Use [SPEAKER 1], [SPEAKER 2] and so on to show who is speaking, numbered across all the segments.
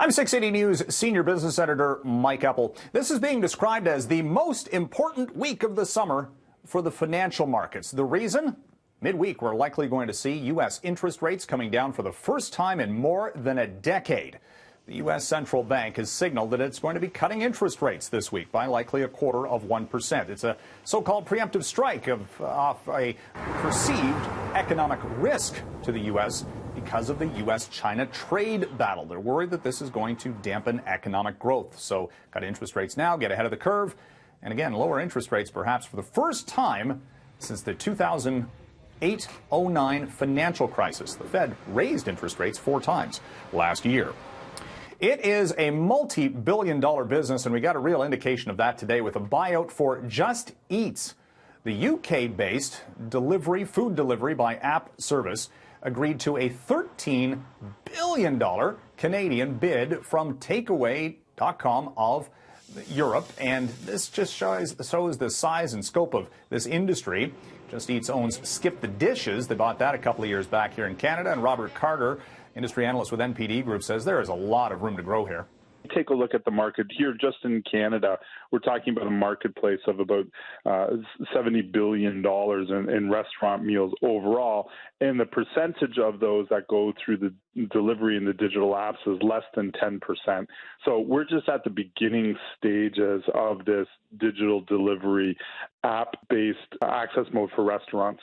[SPEAKER 1] I'm 680 News senior business editor Mike Eppel. This is being described as the most important week of the summer for the financial markets. The reason? Midweek, we're likely going to see U.S. interest rates coming down for the first time in more than a decade. The U.S. Central Bank has signaled that it's going to be cutting interest rates this week by likely 0.25%. It's a so-called preemptive strike off a perceived economic risk to the U.S. because of the U.S.-China trade battle. They're worried that this is going to dampen economic growth. So cut interest rates now, get ahead of the curve, and again, lower interest rates perhaps for the first time since the 2008-09 financial crisis. The Fed raised interest rates 4 times last year. It is a multi-billion-dollar business, and we got a real indication of that today with a buyout for Just Eats. The UK-based food delivery by app service agreed to a $13 billion Canadian bid from Takeaway.com of Europe, and this just shows the size and scope of this industry. Just Eats owns Skip the Dishes. They bought that a couple of years back here in Canada, and Robert Carter, industry analyst with NPD Group, says there is a lot of room to grow here.
[SPEAKER 2] Take a look at the market here just in Canada. We're talking about a marketplace of about $70 billion in restaurant meals overall, and the percentage of those that go through the delivery and the digital apps is less than 10%. So we're just at the beginning stages of this digital delivery app-based access mode for restaurants.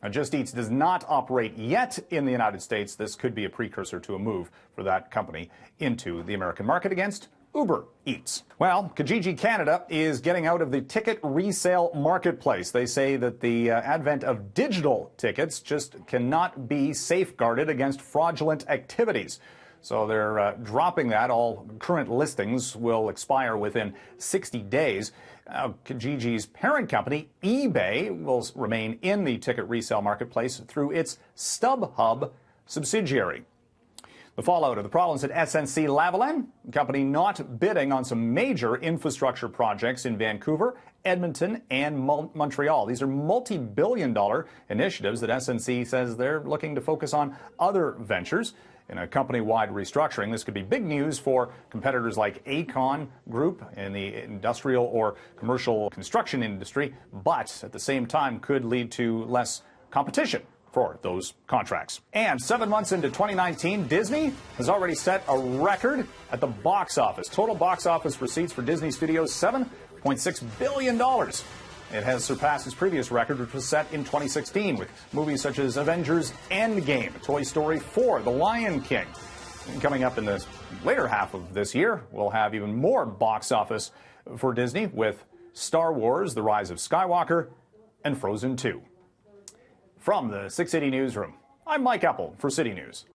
[SPEAKER 1] Now, Just Eats does not operate yet in the United States. This could be a precursor to a move for that company into the American market against Uber Eats. Well, Kijiji Canada is getting out of the ticket resale marketplace. They say that the advent of digital tickets just cannot be safeguarded against fraudulent activities. So they're dropping that. All current listings will expire within 60 days. Kijiji's parent company, eBay, will remain in the ticket resale marketplace through its StubHub subsidiary. The fallout of the problems at SNC-Lavalin, the company not bidding on some major infrastructure projects in Vancouver, Edmonton, and Montreal. These are multi-billion-dollar initiatives that SNC says they're looking to focus on other ventures. In a company-wide restructuring, this could be big news for competitors like Aecon Group in the industrial or commercial construction industry, but at the same time could lead to less competition for those contracts. And 7 months into 2019, Disney has already set a record at the box office. Total box office receipts for Disney Studios, $7.6 billion. It has surpassed its previous record, which was set in 2016 with movies such as Avengers Endgame, Toy Story 4, The Lion King. And coming up in the later half of this year, we'll have even more box office for Disney with Star Wars, The Rise of Skywalker, and Frozen 2. From the 680 Newsroom, I'm Mike Eppel for City News.